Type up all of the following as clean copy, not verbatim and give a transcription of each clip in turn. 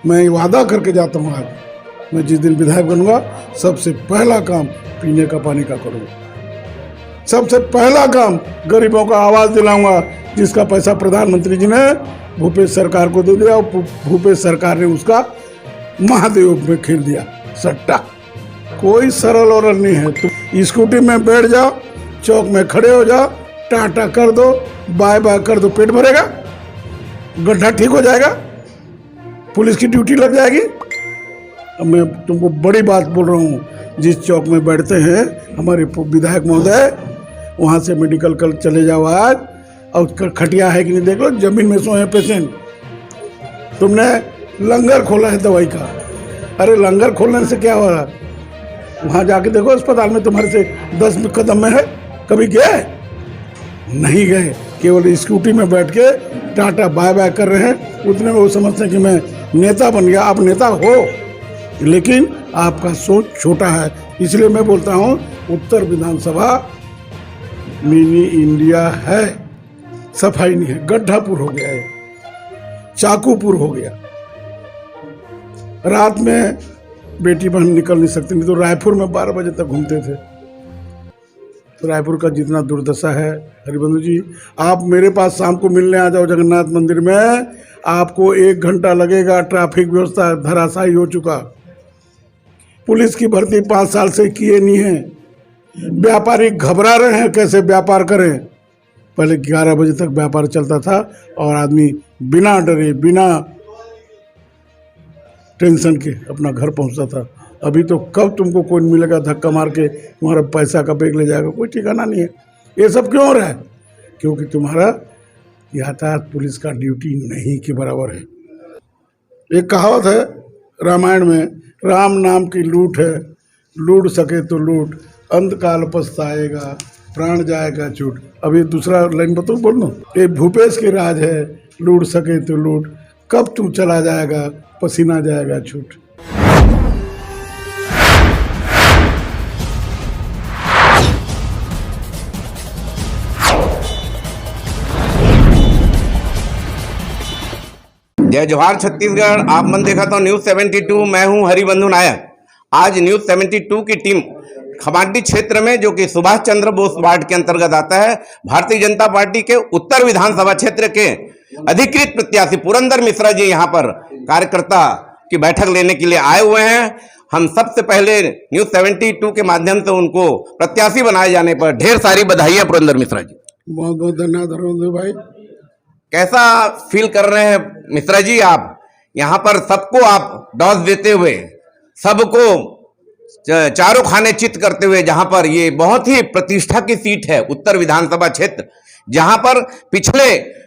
मैं वादा करके जाता हूँ आज, मैं जिस दिन विधायक बनूंगा सबसे पहला काम पीने का पानी का करूँगा। सबसे पहला काम गरीबों का आवाज दिलाऊंगा, जिसका पैसा प्रधानमंत्री जी ने भूपेश सरकार को दे दिया और भूपेश सरकार ने उसका महादेव में खेल दिया सट्टा। कोई सरल औरल नहीं है। तुम स्कूटी में बैठ जाओ, चौक में खड़े हो जाओ, टाटा कर दो, बाय बाय कर दो, पेट भरेगा, गड्ढा ठीक हो जाएगा, पुलिस की ड्यूटी लग जाएगी। अब मैं तुमको बड़ी बात बोल रहा हूँ, जिस चौक में बैठते हैं हमारे विधायक महोदय, वहाँ से मेडिकल कल चले जाओ आज, और खटिया है कि नहीं देख लो, जमीन में सोए हैं पेशेंट। तुमने लंगर खोला है दवाई का, अरे लंगर खोलने से क्या हो रहा, वहाँ जाके देखो अस्पताल में तुम्हारे से 10 कदम में है, कभी गए? नहीं गए, केवल स्कूटी में बैठ के टाटा बाय बाय कर रहे हैं। उतने में वो समझते हैं कि मैं नेता बन गया। आप नेता हो, लेकिन आपका सोच छोटा है। इसलिए मैं बोलता हूँ उत्तर विधानसभा मिनी इंडिया है, सफाई नहीं है, गड्ढापुर हो गया है, चाकूपुर हो गया। रात में बेटी बहन निकल नहीं सकती, नहीं तो रायपुर में 12 बजे तक घूमते थे। तो रायपुर का जितना दुर्दशा है, हरिबंधु जी आप मेरे पास शाम को मिलने आ जाओ जगन्नाथ मंदिर में, आपको 1 घंटा लगेगा। ट्रैफिक व्यवस्था धराशायी हो चुका, पुलिस की भर्ती 5 साल से किए नहीं है, व्यापारी घबरा रहे हैं कैसे व्यापार करें। पहले 11 बजे तक व्यापार चलता था और आदमी बिना डरे बिना टेंशन के अपना घर पहुंचता था। अभी तो कब तुमको कोई मिलेगा धक्का मार के तुम्हारा पैसा का बैग ले जाएगा, कोई ठिकाना नहीं है। ये सब क्यों हो रहा है? क्योंकि तुम्हारा यातायात पुलिस का ड्यूटी नहीं के बराबर है। एक कहावत है रामायण में, राम नाम की लूट है, लूट सके तो लूट, अंतकाल पछताएगा, प्राण जाएगा छूट। अब ये दूसरा लाइन बताओ, बोल दो। ये भूपेश के राज है, लूट सके तो लूट, कब तू चला जाएगा, पसीना जाएगा छूट। जय जोहार छत्तीसगढ़। आप मन देखा तो न्यूज 72, मैं हूं हरिबंधु नायक। आज न्यूज 72 की टीम खमाडी क्षेत्र में, जो कि सुभाष चंद्र बोस वार्ड के अंतर्गत आता है, भारतीय जनता पार्टी के उत्तर विधानसभा क्षेत्र के अधिकृत प्रत्याशी पुरंदर मिश्रा जी यहां पर कार्यकर्ता की बैठक लेने के लिए आए हुए हैं। हम सबसे पहले न्यूज 72 के माध्यम से उनको प्रत्याशी बनाए जाने पर ढेर सारी बधाइयां पुरंदर मिश्रा जी। बहुत बहुत धन्यवाद भाई। कैसा फील कर रहे हैं मिश्रा जी आप यहाँ पर सबको आप डॉस देते हुए, सबको चारों खाने चित करते हुए, जहां पर ये बहुत ही प्रतिष्ठा की सीट है उत्तर विधानसभा क्षेत्र, जहां पर पिछले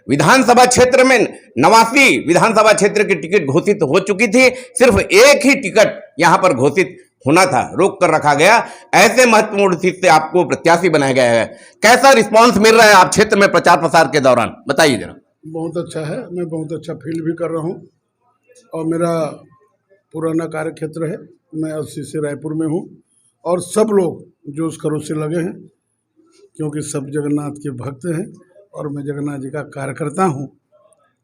विधानसभा क्षेत्र में 89 विधानसभा क्षेत्र की टिकट घोषित हो चुकी थी, सिर्फ एक ही टिकट यहां पर घोषित होना था, रोक कर रखा गया। ऐसे महत्वपूर्ण सीट से आपको प्रत्याशी बनाया गया है। कैसा रिस्पांस मिल रहा है आप क्षेत्र में प्रचार प्रसार के दौरान, बताइए जरा। बहुत अच्छा है, मैं बहुत अच्छा फील भी कर रहा हूँ और मेरा पुराना कार्य क्षेत्र है। मैं 80 से रायपुर में हूँ और सब लोग जोश खरोश से लगे हैं, क्योंकि सब जगन्नाथ के भक्त हैं और मैं जगन्नाथ जी का कार्यकर्ता हूँ।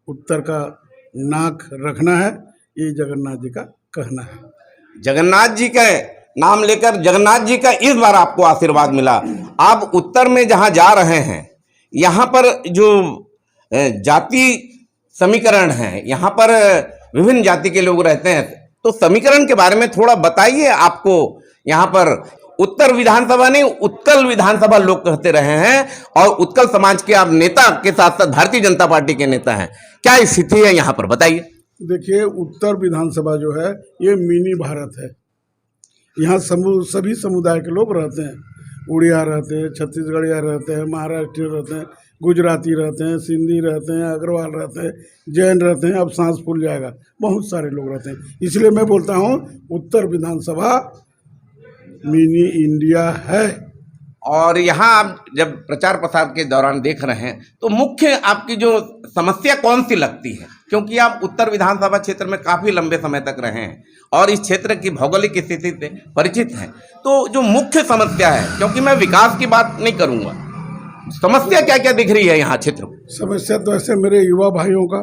उत्तर का नाक रखना है, ये जगन्नाथ जी का कहना है। जगन्नाथ जी का नाम लेकर जगन्नाथ जी का इस बार आपको आशीर्वाद मिला। आप उत्तर में जहां जा रहे हैं, यहां पर जो जाति समीकरण है, यहाँ पर विभिन्न जाति के लोग रहते हैं, तो समीकरण के बारे में थोड़ा बताइए। आपको यहाँ पर उत्तर विधानसभा नहीं, उत्कल विधानसभा लोग कहते रहे हैं, और उत्कल समाज के आप नेता के साथ साथ भारतीय जनता पार्टी के नेता हैं, क्या स्थिति है यहाँ पर, बताइए। देखिए, उत्तर विधानसभा जो है ये मिनी भारत है। यहाँ सभी समुदाय के लोग रहते हैं। उड़िया रहते हैं, छत्तीसगढ़िया रहते हैं, महाराष्ट्र रहते हैं, गुजराती रहते हैं, सिंधी रहते हैं, अग्रवाल रहते हैं, जैन रहते हैं, अब सांस फूल जाएगा, बहुत सारे लोग रहते हैं। इसलिए मैं बोलता हूँ उत्तर विधानसभा मिनी इंडिया है। और यहाँ आप जब प्रचार प्रसार के दौरान देख रहे हैं, तो मुख्य आपकी जो समस्या कौन सी लगती है? क्योंकि आप उत्तर विधानसभा क्षेत्र में काफ़ी लंबे समय तक रहे हैं और इस क्षेत्र की भौगोलिक स्थिति से परिचित हैं, तो जो मुख्य समस्या है, क्योंकि मैं विकास की बात नहीं करूँगा, समस्या क्या क्या दिख रही है यहाँ क्षेत्र में? समस्या तो ऐसे मेरे युवा भाइयों का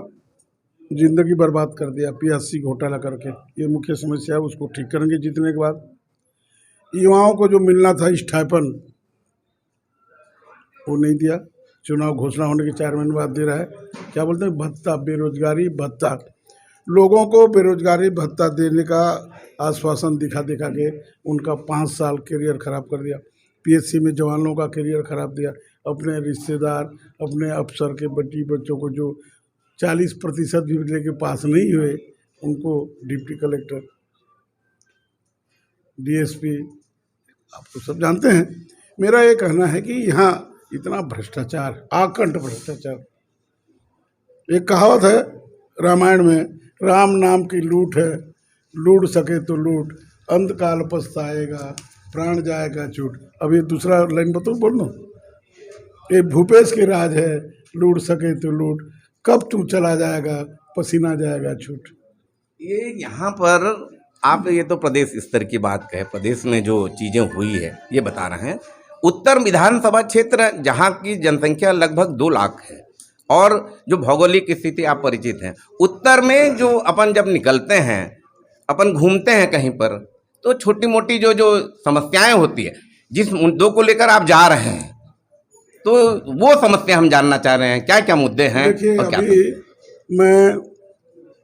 जिंदगी बर्बाद कर दिया पीएससी घोटाला करके। ये मुख्य समस्या है, उसको ठीक करेंगे जीतने के बाद। युवाओं को जो मिलना था स्टाइपेंड वो नहीं दिया, चुनाव घोषणा होने के 4 महीने बाद दे रहा है। क्या बोलते हैं, भत्ता, बेरोजगारी भत्ता। लोगों को बेरोजगारी भत्ता देने का आश्वासन दिखा दिखा के उनका 5 साल करियर खराब कर दिया। पीएससी में जवानों का करियर खराब दिया। अपने रिश्तेदार, अपने अफसर के बेटी बच्चों को जो 40% भी लेके पास नहीं हुए, उनको डिप्टी कलेक्टर, डीएसपी, आप तो सब जानते हैं। मेरा ये कहना है कि यहाँ इतना भ्रष्टाचार, आकंठ भ्रष्टाचार। एक कहावत है रामायण में, राम नाम की लूट है, लूट सके तो लूट, अंतकाल पछताएगा, प्राण जाएगा छूट। अब ये दूसरा लाइन बताओ, बोल दो। ये भूपेश की राज है, लूट सके तो लूट, कब तू चला जाएगा, पसीना जाएगा छूट। ये यहाँ पर आप ये तो प्रदेश स्तर की बात कहे, प्रदेश में जो चीज़ें हुई है ये बता रहे हैं। उत्तर विधानसभा क्षेत्र जहाँ की जनसंख्या लगभग 2 लाख है और जो भौगोलिक स्थिति आप परिचित हैं, उत्तर में जो अपन जब निकलते हैं, अपन घूमते हैं कहीं पर, तो छोटी मोटी जो जो समस्याएं होती है, जिस मुद्दों को लेकर आप जा रहे हैं, तो वो समस्या हम जानना चाह रहे हैं, क्या क्या मुद्दे हैं। देखिए, और क्या अभी मैं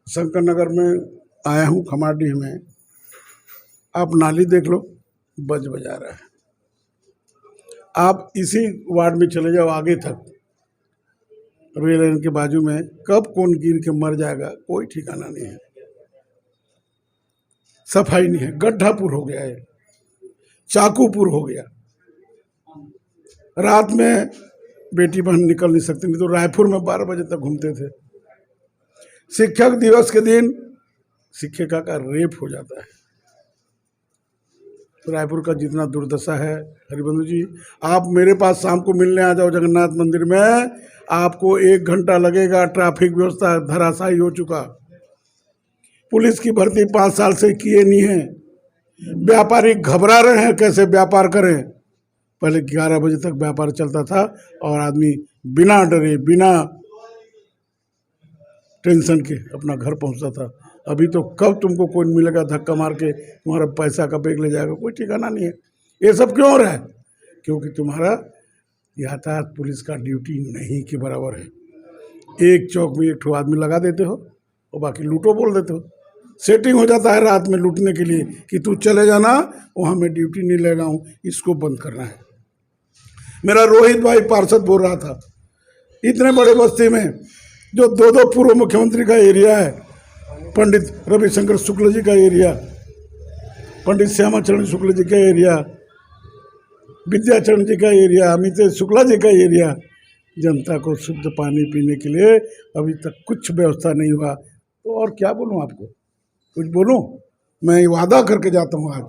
शंकर नगर में आया हूँ, खमाडीह में। आप नाली देख लो, बज बजा रहा है। आप इसी वार्ड में चले जाओ आगे तक, रेल लाइन के बाजू में, कब कौन गिर के मर जाएगा कोई ठिकाना नहीं है। सफाई नहीं है, गड्ढापुर हो गया है, चाकूपुर हो गया। रात में बेटी बहन निकल नहीं सकती, नहीं तो रायपुर में 12 बजे तक घूमते थे। शिक्षक दिवस के दिन शिक्षिका का रेप हो जाता है। तो रायपुर का जितना दुर्दशा है, हरिबंधु जी, आप मेरे पास शाम को मिलने आ जाओ जगन्नाथ मंदिर में, आपको 1 घंटा लगेगा। ट्रैफिक व्यवस्था धराशायी हो चुका। पुलिस की भर्ती 5 साल से किए नहीं है। व्यापारी घबरा रहे हैं कैसे व्यापार करें। पहले 11 बजे तक व्यापार चलता था और आदमी बिना डरे, बिना टेंशन के अपना घर पहुंचता था। अभी तो कब तुमको कोई मिलेगा धक्का मार के तुम्हारा पैसा का बैग ले जाएगा, कोई ठिकाना नहीं है। ये सब क्यों हो रहा है? क्योंकि तुम्हारा यातायात पुलिस का ड्यूटी नहीं के बराबर है। एक चौक में 1 ठो आदमी लगा देते हो और बाकी लूटो बोल देते हो। सेटिंग हो जाता है रात में लूटने के लिए कि तू चले जाना, वहाँ मैं ड्यूटी नहीं लगा हूँ। इसको बंद करना है। मेरा रोहित भाई पार्षद बोल रहा था, इतने बड़े बस्ती में जो 2 पूर्व मुख्यमंत्री का एरिया है, पंडित रविशंकर शुक्ल जी का एरिया, पंडित श्यामाचरण शुक्ल जी का एरिया, विद्याचरण जी का एरिया, अमित शुक्ला जी का एरिया, जनता को शुद्ध पानी पीने के लिए अभी तक कुछ व्यवस्था नहीं हुआ। तो और क्या बोलूं आपको, कुछ बोलूं? मैं वादा करके जाता हूं, आज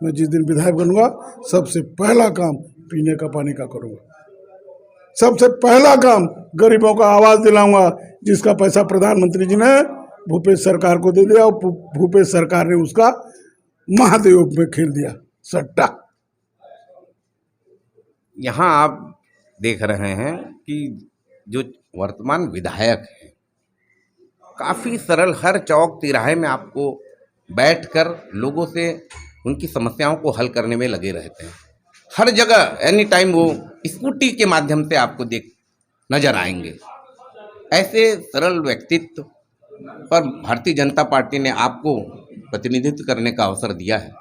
मैं जिस दिन विधायक बनूंगा सबसे पहला काम पीने का पानी का करूंगा। सबसे पहला काम गरीबों का आवाज़ दिलाऊंगा, जिसका पैसा प्रधानमंत्री जी ने भूपेश सरकार को दे दिया और भूपेश सरकार ने उसका महादेव में खेल दिया सट्टा। यहाँ आप देख रहे हैं कि जो वर्तमान विधायक हैं, काफ़ी सरल, हर चौक तिराहे में आपको बैठकर लोगों से उनकी समस्याओं को हल करने में लगे रहते हैं। हर जगह एनी टाइम वो स्कूटी के माध्यम से आपको नजर आएंगे। ऐसे सरल व्यक्तित्व पर भारतीय जनता पार्टी ने आपको प्रतिनिधित्व करने का अवसर दिया है।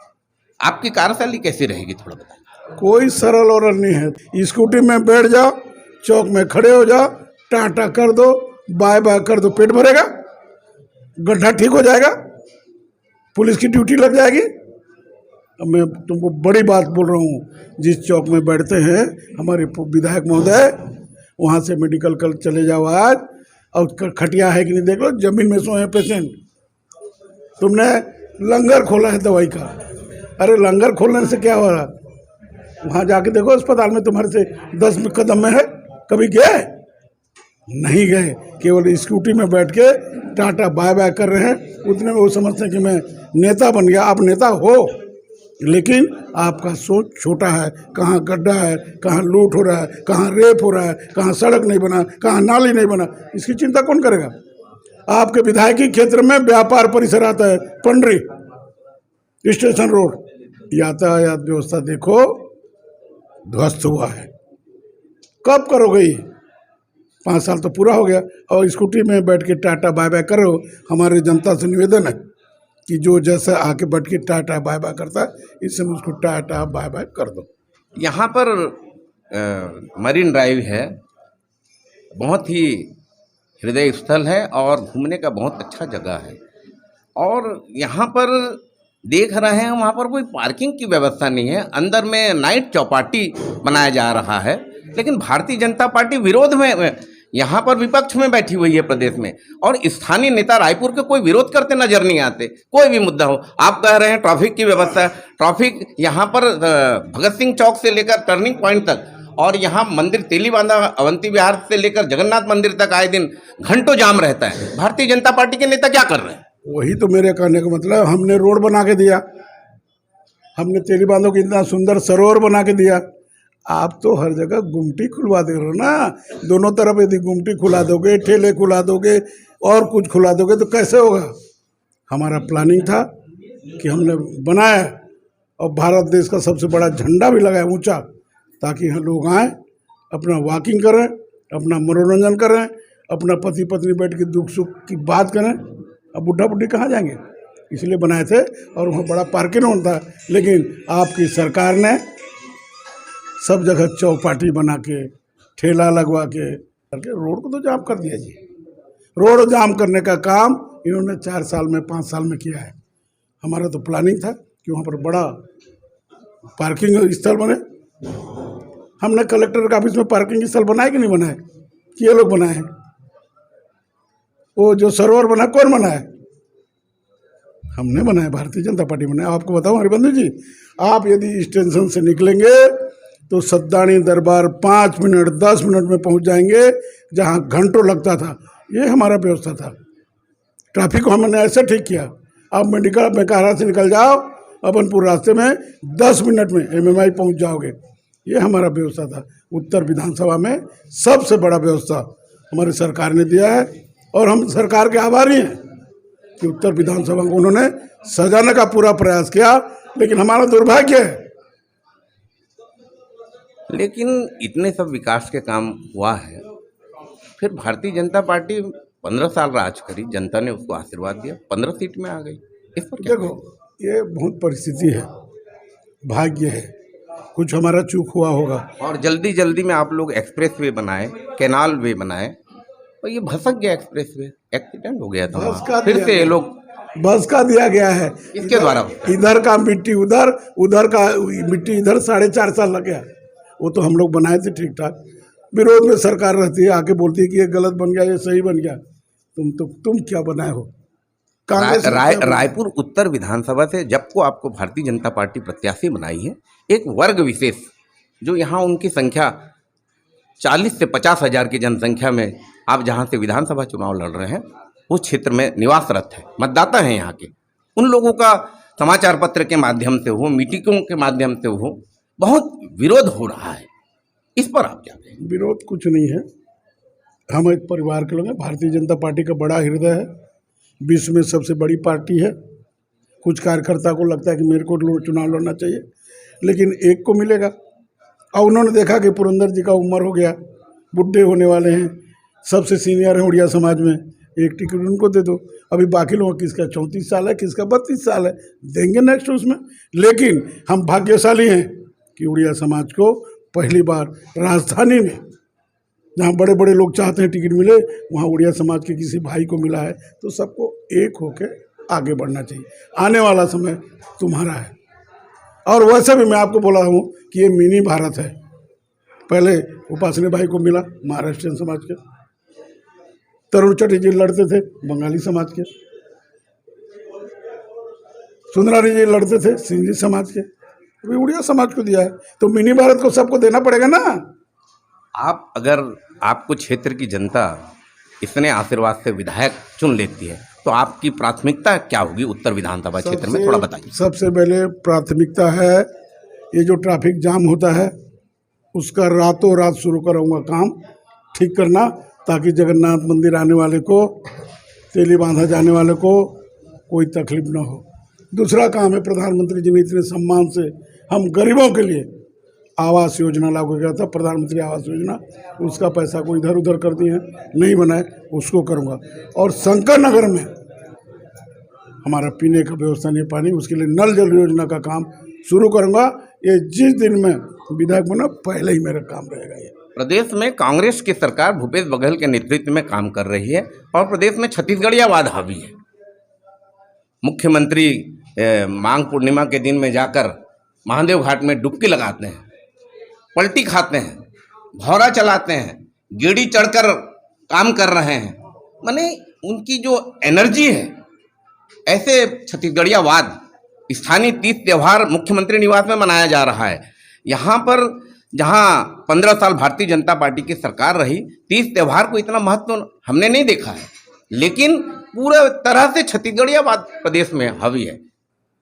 आपकी कार्यशैली कैसी रहेगी, थोड़ा बताएं। कोई सरल और नहीं है। स्कूटी में बैठ जाओ, चौक में खड़े हो जाओ, टाटा कर दो, बाय बाय कर दो, पेट भरेगा, गड्ढा ठीक हो जाएगा, पुलिस की ड्यूटी लग जाएगी। अब मैं तुमको बड़ी बात बोल रहा हूँ, जिस चौक में बैठते हैं हमारे विधायक महोदय, वहाँ से मेडिकल कल चले जाओ आज, और खटिया है कि नहीं देख लो, जमीन में सोए पेशेंट। तुमने लंगर खोला है दवाई का, अरे लंगर खोलने से क्या हो रहा? वहाँ जाके देखो अस्पताल में तुम्हारे से 10 कदम में है, कभी गए? नहीं गए। केवल स्कूटी में बैठ के टाटा बाय बाय कर रहे हैं। उतने में वो समझते हैं कि मैं नेता बन गया। आप नेता हो, लेकिन आपका सोच छोटा है। कहाँ गड्ढा है, कहाँ लूट हो रहा है, कहाँ रेप हो रहा है, कहाँ सड़क नहीं बना, कहाँ नाली नहीं बना, इसकी चिंता कौन करेगा? आपके विधायकी क्षेत्र में व्यापार परिसर आता है, पंडरी स्टेशन रोड, यातायात व्यवस्था देखो ध्वस्त हुआ है। कब करोगे ये? 5 साल तो पूरा हो गया और स्कूटी में बैठ के टाटा बाय बाय करो। हमारे जनता से निवेदन है कि जो जैसा आके बैठ के टाटा बाय बाय करता है, इस समय उसको टाटा बाय बाय कर दो। यहाँ पर मरीन ड्राइव है, बहुत ही हृदय स्थल है और घूमने का बहुत अच्छा जगह है। और यहाँ पर देख रहे हैं वहाँ पर कोई पार्किंग की व्यवस्था नहीं है। अंदर में नाइट चौपाटी बनाया जा रहा है, लेकिन भारतीय जनता पार्टी विरोध में, यहाँ पर विपक्ष में बैठी हुई है प्रदेश में, और स्थानीय नेता रायपुर के कोई विरोध करते नजर नहीं आते। कोई भी मुद्दा हो, आप कह रहे हैं ट्रैफिक की व्यवस्था है, ट्रैफिक यहाँ पर भगत सिंह चौक से लेकर टर्निंग पॉइंट तक, और यहाँ मंदिर तेलीबांधा अवंती विहार से लेकर जगन्नाथ मंदिर तक आए दिन घंटों जाम रहता है। भारतीय जनता पार्टी के नेता क्या कर रहे हैं? वही तो मेरे कहने का मतलब, हमने रोड बना के दिया, हमने तेलीबांधों को इतना सुंदर सरोवर बना के दिया। आप तो हर जगह गुमटी खुलवा दे रहे हो ना, दोनों तरफ यदि गुमटी खुला दोगे, ठेले खुला दोगे और कुछ खुला दोगे तो कैसे होगा? हमारा प्लानिंग था कि हमने बनाया और भारत देश का सबसे बड़ा झंडा भी लगाया ऊंचा, ताकि यहाँ लोग आएँ, अपना वॉकिंग करें, अपना मनोरंजन करें, अपना पति पत्नी बैठ के दुख सुख की बात करें। अब बुढ़ा बुढ़ी कहाँ जाएंगे, इसलिए बनाए थे। और वहाँ बड़ा पार्किंग होता, लेकिन आपकी सरकार ने सब जगह चौपाटी बना के, ठेला लगवा के करके रोड को तो जाम कर दिया जी। रोड जाम करने का काम इन्होंने 4 साल में 5 साल में किया है। हमारा तो प्लानिंग था कि वहाँ पर बड़ा पार्किंग स्थल बने। हमने कलेक्टर के ऑफिस में पार्किंग स्थल बनाए कि नहीं बनाए? कि ये लोग बनाए हैं? वो जो सरोवर बना कौन बनाया? हमने बनाया, भारतीय जनता पार्टी बनाया। आपको बताऊं हरिबंधु जी, आप यदि स्टेशन से निकलेंगे तो सद्दानी दरबार 5 मिनट 10 मिनट में पहुंच जाएंगे, जहां घंटों लगता था। ये हमारा व्यवस्था था। ट्रैफिक को हमने ऐसे ठीक किया। आप मेडिकल बेकारा से निकल जाओ, अपनपुर रास्ते में 10 मिनट में MMI पहुंच जाओगे। ये हमारा व्यवस्था था। उत्तर विधानसभा में सबसे बड़ा व्यवस्था हमारी सरकार ने दिया है, और हम सरकार के आभारी हैं कि उत्तर विधानसभा को उन्होंने सजाने का पूरा प्रयास किया। लेकिन हमारा दुर्भाग्य है, लेकिन इतने सब विकास के काम हुआ है, फिर भारतीय जनता पार्टी 15 साल राज करी, जनता ने उसको आशीर्वाद दिया, 15 सीट में आ गई। इस पर क्या देखो, ये बहुत परिस्थिति है, भाग्य है, कुछ हमारा चूक हुआ होगा। और जल्दी जल्दी में आप लोग एक्सप्रेस वे बनाए, कैनाल वे बनाए, और ये भसक गया एक्सप्रेस वे, एक्सीडेंट हो गया था वहाँ। फिर से ये लोग बस का दिया गया है, इसके द्वारा इधर का मिट्टी उधर, उधर का मिट्टी इधर, 4.5 साल लग गया। वो तो हम लोग बनाए थे ठीक ठाक। विरोध में सरकार रहती है, आके बोलती है कि ये गलत बन गया, ये सही बन गया। तुम क्या बनाए हो? रायपुर उत्तर विधानसभा से जब को आपको भारतीय जनता पार्टी प्रत्याशी बनाई है, एक वर्ग विशेष जो यहाँ उनकी संख्या 40 से 50 हज़ार की जनसंख्या में, आप जहाँ से विधानसभा चुनाव लड़ रहे हैं उस क्षेत्र में निवासरत है, मतदाता हैं यहाँ के, उन लोगों का समाचार पत्र के माध्यम से हो, मीटिंगों के माध्यम से हो, बहुत विरोध हो रहा है। इस पर आप क्या कहें? विरोध कुछ नहीं है, हम एक परिवार के लोग हैं। भारतीय जनता पार्टी का बड़ा हृदय है, विश्व में सबसे बड़ी पार्टी है। कुछ कार्यकर्ता को लगता है कि मेरे को चुनाव लड़ना चाहिए, लेकिन एक को मिलेगा। और उन्होंने देखा कि पुरंदर जी का उम्र हो गया, बुढ़े होने वाले हैं, सबसे सीनियर हैं उड़िया समाज में, एक टिकट उनको दे दो। अभी बाकी लोगों किसका 34 साल है, किसका 32 साल है, देंगे नेक्स्ट उसमें। लेकिन हम भाग्यशाली हैं कि उड़िया समाज को पहली बार राजधानी में, जहाँ बड़े बड़े लोग चाहते हैं टिकट मिले, वहाँ उड़िया समाज के किसी भाई को मिला है। तो सबको एक होकर आगे बढ़ना चाहिए। आने वाला समय तुम्हारा है। और वैसे भी मैं आपको बोला हूँ कि ये मिनी भारत है। पहले उपासनी भाई को मिला महाराष्ट्रियन समाज के, तरुण चटर्जी लड़ते थे बंगाली समाज के, सुंदरानी जी लड़ते थे सिंधी समाज के, अभी उड़िया समाज को दिया है। तो मिनी भारत को सबको देना पड़ेगा ना। आप अगर आपको क्षेत्र की जनता इतने आशीर्वाद से विधायक चुन लेती है तो आपकी प्राथमिकता क्या होगी उत्तर विधानसभा क्षेत्र में, थोड़ा बताइए। सबसे पहले प्राथमिकता है ये जो ट्रैफिक जाम होता है उसका रातों रात शुरू करूँगा काम ठीक करना, ताकि जगन्नाथ मंदिर आने वाले को तेली बांधा जाने वाले को कोई तकलीफ ना हो। दूसरा काम है, प्रधानमंत्री जी ने इतने सम्मान से हम गरीबों के लिए आवास योजना लागू किया था, प्रधानमंत्री आवास योजना, उसका पैसा को इधर उधर कर दिए हैं, नहीं बनाए, उसको करूँगा। और शंकर नगर में हमारा पीने का व्यवस्था नहीं पानी, उसके लिए नल जल योजना का काम शुरू करूँगा। ये जिस दिन मैं विधायक बना पहले ही मेरा काम रहेगा। ये प्रदेश में कांग्रेस की सरकार भूपेश बघेल के नेतृत्व में काम कर रही है और प्रदेश में छत्तीसगढ़ियावाद हावी है। मुख्यमंत्री माघ पूर्णिमा के दिन में जाकर महादेव घाट में डुबकी लगाते हैं, पलटी खाते हैं, भौरा चलाते हैं, गेड़ी चढ़कर काम कर रहे हैं। माने उनकी जो एनर्जी है, ऐसे छत्तीसगढ़ियावाद स्थानीय तीज त्यौहार मुख्यमंत्री निवास में मनाया जा रहा है। यहाँ पर जहाँ 15 साल भारतीय जनता पार्टी की सरकार रही, तीज त्यौहार को इतना महत्व हमने नहीं देखा है, लेकिन पूरा तरह से छत्तीसगढ़ियावाद प्रदेश में हावी है।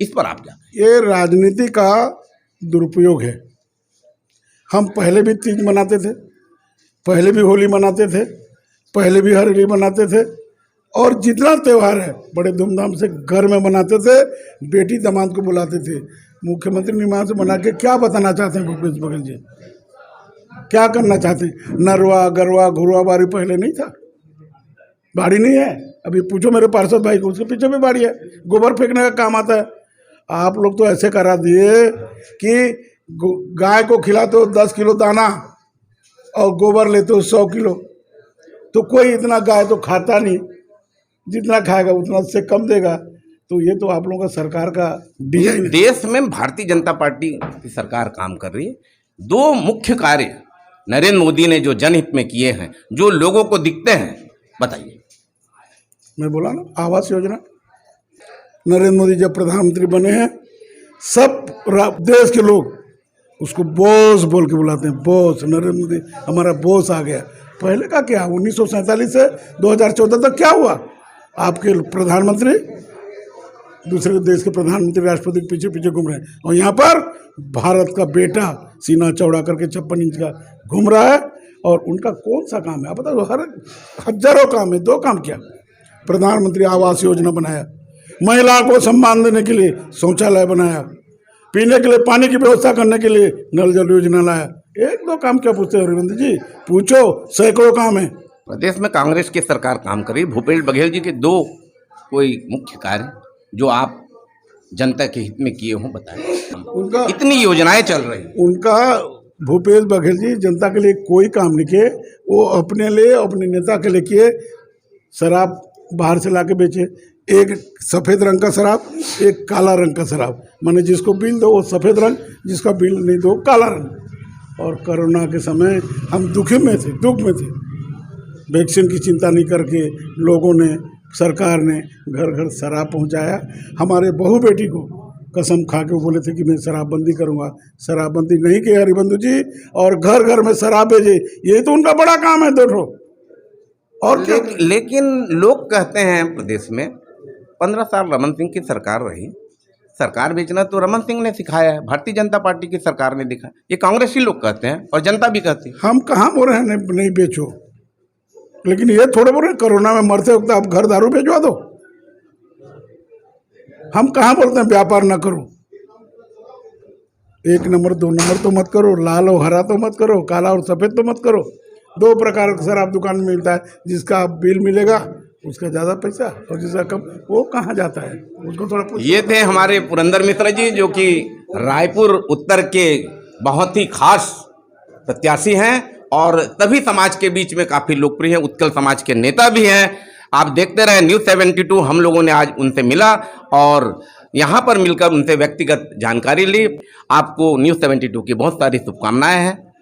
इस पर आप क्या? ये राजनीति का दुरुपयोग है। हम पहले भी तीज मनाते थे, पहले भी होली मनाते थे, पहले भी हरेली मनाते थे, और जितना त्यौहार है बड़े धूमधाम से घर में मनाते थे, बेटी दामाद को बुलाते थे। मुख्यमंत्री निवास से बना के क्या बताना चाहते हैं भूपेश बघेल जी? क्या करना चाहते हैं? नरवा गरवा घुरवा बाड़ी पहले नहीं था, बाड़ी नहीं है। अभी पूछो मेरे पार्षद भाई को, उसके पीछे भी बाड़ी है, गोबर फेंकने का काम आता है। आप लोग तो ऐसे करा दिए कि गाय को खिलाते हो 10 किलो दाना और गोबर लेते हो 100 किलो, तो कोई इतना गाय तो खाता नहीं, जितना खाएगा उतना से कम देगा। तो ये तो आप लोगों का सरकार का डिजाइन। देश में भारतीय जनता पार्टी की सरकार काम कर रही है। दो मुख्य कार्य नरेंद्र मोदी ने जो जनहित में किए हैं, जो लोगों को दिखते हैं, बताइए। मैं बोला ना, आवास योजना। नरेंद्र मोदी जब प्रधानमंत्री बने हैं, सब देश के लोग उसको बॉस बोल के बुलाते हैं, बॉस। नरेंद्र मोदी हमारा बॉस आ गया। पहले का क्या, 1947 से 2014 तक क्या हुआ? आपके प्रधानमंत्री दूसरे देश के प्रधानमंत्री राष्ट्रपति के पीछे पीछे घूम रहे हैं, और यहाँ पर भारत का बेटा सीना चौड़ा करके 56 इंच का घूम रहा है। और उनका कौन सा काम है आप बताओ? हर हजारों काम है, दो काम क्या? प्रधानमंत्री आवास योजना बनाया, महिलाओं को सम्मान देने के लिए शौचालय बनाया, पीने के लिए पानी की व्यवस्था करने के लिए नल जल योजना लाया। एक दो काम क्या पूछते हैं रविंद्र जी? पूछो, सैकड़ों काम है। प्रदेश में कांग्रेस की सरकार काम कर रही है। भूपेश बघेल जी के दो कोई मुख्य कार्य जो आप जनता के हित में किए हों, बताएं। उनका इतनी योजनाएं चल रही, उनका भूपेश बघेल जी जनता के लिए कोई काम नहीं किए। वो अपने लिए, अपने नेता के लिए किए। शराब बाहर से ला के बेचे, एक सफ़ेद रंग का शराब, एक काला रंग का शराब। माने जिसको बिल दो वो सफ़ेद रंग, जिसका बिल नहीं दो काला रंग। और कोरोना के समय हम दुख में थे। वैक्सीन की चिंता नहीं करके लोगों ने, सरकार ने घर घर शराब पहुंचाया। हमारे बहू बेटी को कसम खा के बोले थे कि मैं शराबबंदी करूंगा, शराबबंदी नहीं की हरिबंधु जी, और घर घर में शराब भेजे। ये तो उनका बड़ा काम है, देखो। और लेकिन लोग कहते हैं प्रदेश में 15 साल रमन सिंह की सरकार रही, सरकार बेचना तो रमन सिंह ने सिखाया है, भारतीय जनता पार्टी की सरकार ने दिखा। ये कांग्रेसी लोग कहते हैं और जनता भी कहती है। हम कहाँ बोल रहे हैं नहीं बेचो, लेकिन ये थोड़े बोल रहे हैं कोरोना में मरते वक्त आप घर दारू भेजवा दो। हम कहाँ बोलते हैं व्यापार ना करो? 1 नंबर 2 नंबर तो मत करो, लाल और हरा तो मत करो, काला और सफ़ेद तो मत करो। 2 प्रकार का शराब दुकान में मिलता है, जिसका बिल मिलेगा उसका ज़्यादा पैसा, और जिसका कम वो कहाँ जाता है, उसको थोड़ा ये थे हमारे पुरंदर मिश्रा जी, जो कि रायपुर उत्तर के बहुत ही खास प्रत्याशी हैं और तभी समाज के बीच में काफ़ी लोकप्रिय हैं, उत्कल समाज के नेता भी हैं। आप देखते रहे न्यूज़ 72। हम लोगों ने आज उनसे मिला और यहाँ पर मिलकर उनसे व्यक्तिगत जानकारी ली। आपको न्यूज़ 72 की बहुत सारी शुभकामनाएं हैं।